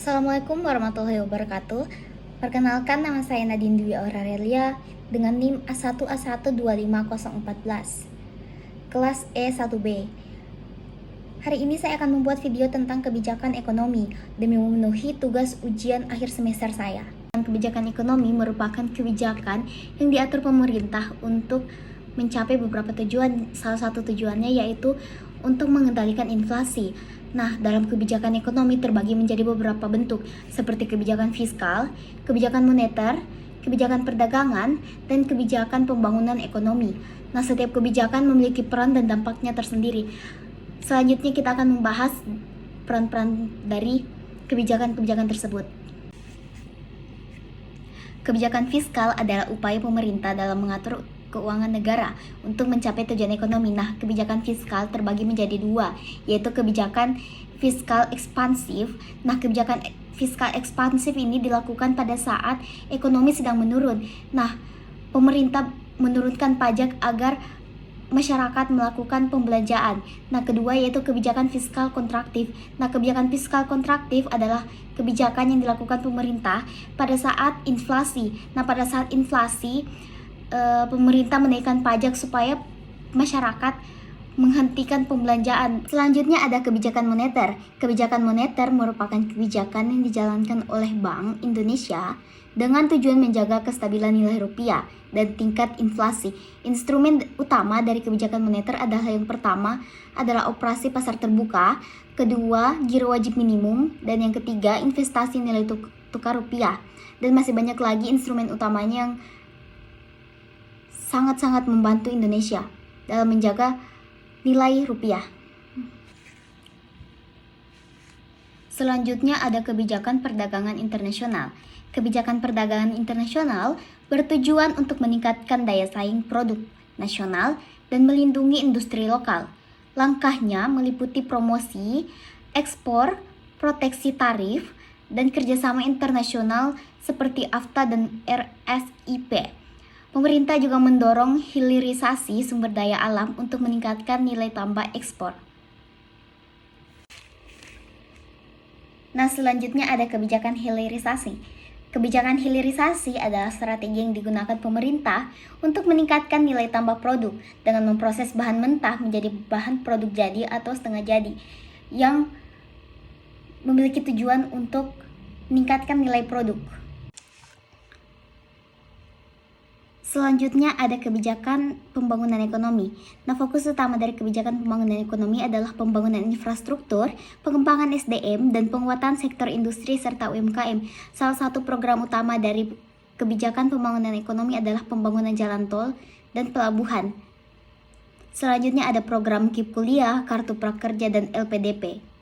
Assalamualaikum warahmatullahi wabarakatuh. Perkenalkan, nama saya Nadine Dwi Aurarelia dengan NIM A1A12514, kelas E1B. Hari ini saya akan membuat video tentang kebijakan ekonomi demi memenuhi tugas ujian akhir semester saya. Kebijakan ekonomi merupakan kebijakan yang diatur pemerintah untuk mencapai beberapa tujuan. Salah satu tujuannya yaitu untuk mengendalikan inflasi. Nah, dalam kebijakan ekonomi terbagi menjadi beberapa bentuk, seperti kebijakan fiskal, kebijakan moneter, kebijakan perdagangan, dan kebijakan pembangunan ekonomi. Nah, setiap kebijakan memiliki peran dan dampaknya tersendiri. Selanjutnya kita akan membahas peran-peran dari kebijakan-kebijakan tersebut. Kebijakan fiskal adalah upaya pemerintah dalam mengatur keuangan negara untuk mencapai tujuan ekonomi. Nah, kebijakan fiskal terbagi menjadi dua, yaitu kebijakan fiskal ekspansif. Nah, kebijakan fiskal ekspansif ini dilakukan pada saat ekonomi sedang menurun. Nah, pemerintah menurunkan pajak agar masyarakat melakukan pembelanjaan. Nah, kedua yaitu kebijakan fiskal kontraktif. Nah, kebijakan fiskal kontraktif adalah kebijakan yang dilakukan pemerintah pada saat inflasi. Nah, pada saat inflasi, pemerintah menaikkan pajak supaya masyarakat menghentikan pembelanjaan. Selanjutnya ada kebijakan moneter. Kebijakan moneter merupakan kebijakan yang dijalankan oleh Bank Indonesia dengan tujuan menjaga kestabilan nilai rupiah dan tingkat inflasi. Instrumen utama dari kebijakan moneter adalah yang pertama adalah operasi pasar terbuka, kedua giro wajib minimum, dan yang ketiga investasi nilai tukar rupiah. Dan masih banyak lagi instrumen utamanya yang sangat-sangat membantu Indonesia dalam menjaga nilai rupiah. Selanjutnya ada kebijakan perdagangan internasional. Kebijakan perdagangan internasional bertujuan untuk meningkatkan daya saing produk nasional dan melindungi industri lokal. Langkahnya meliputi promosi, ekspor, proteksi tarif, dan kerjasama internasional seperti AFTA dan RCEP. Pemerintah juga mendorong hilirisasi sumber daya alam untuk meningkatkan nilai tambah ekspor. Nah, selanjutnya ada kebijakan hilirisasi. Kebijakan hilirisasi adalah strategi yang digunakan pemerintah untuk meningkatkan nilai tambah produk dengan memproses bahan mentah menjadi bahan produk jadi atau setengah jadi, yang memiliki tujuan untuk meningkatkan nilai produk. Selanjutnya ada kebijakan pembangunan ekonomi. Nah, fokus utama dari kebijakan pembangunan ekonomi adalah pembangunan infrastruktur, pengembangan SDM, dan penguatan sektor industri serta UMKM. Salah satu program utama dari kebijakan pembangunan ekonomi adalah pembangunan jalan tol dan pelabuhan. Selanjutnya ada program KIP Kuliah, Kartu Prakerja, dan LPDP.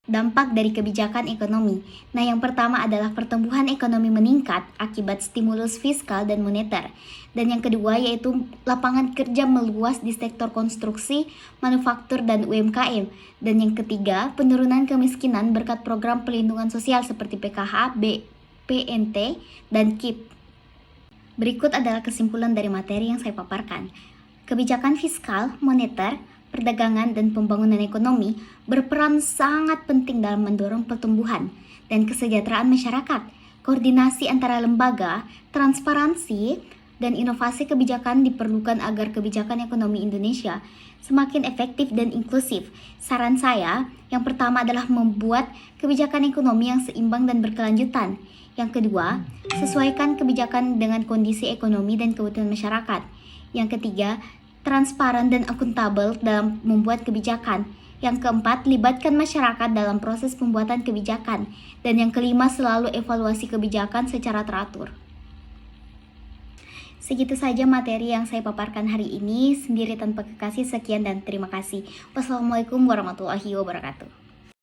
Dampak dari kebijakan ekonomi. Nah, yang pertama adalah pertumbuhan ekonomi meningkat akibat stimulus fiskal dan moneter. Dan yang kedua yaitu lapangan kerja meluas di sektor konstruksi, manufaktur, dan UMKM. Dan yang ketiga, penurunan kemiskinan berkat program perlindungan sosial seperti PKH, BPNT, dan KIP. Berikut adalah kesimpulan dari materi yang saya paparkan. Kebijakan fiskal, moneter, perdagangan, dan pembangunan ekonomi berperan sangat penting dalam mendorong pertumbuhan dan kesejahteraan masyarakat. Koordinasi antara lembaga, transparansi, dan inovasi kebijakan diperlukan agar kebijakan ekonomi Indonesia semakin efektif dan inklusif. Saran saya, yang pertama adalah membuat kebijakan ekonomi yang seimbang dan berkelanjutan. Yang kedua, sesuaikan kebijakan dengan kondisi ekonomi dan kebutuhan masyarakat. Yang ketiga, transparan dan akuntabel dalam membuat kebijakan. Yang keempat, libatkan masyarakat dalam proses pembuatan kebijakan. Dan yang kelima, selalu evaluasi kebijakan secara teratur. Segitu saja materi yang saya paparkan hari ini. Sendiri tanpa kekasih, sekian dan terima kasih. Wassalamualaikum warahmatullahi wabarakatuh.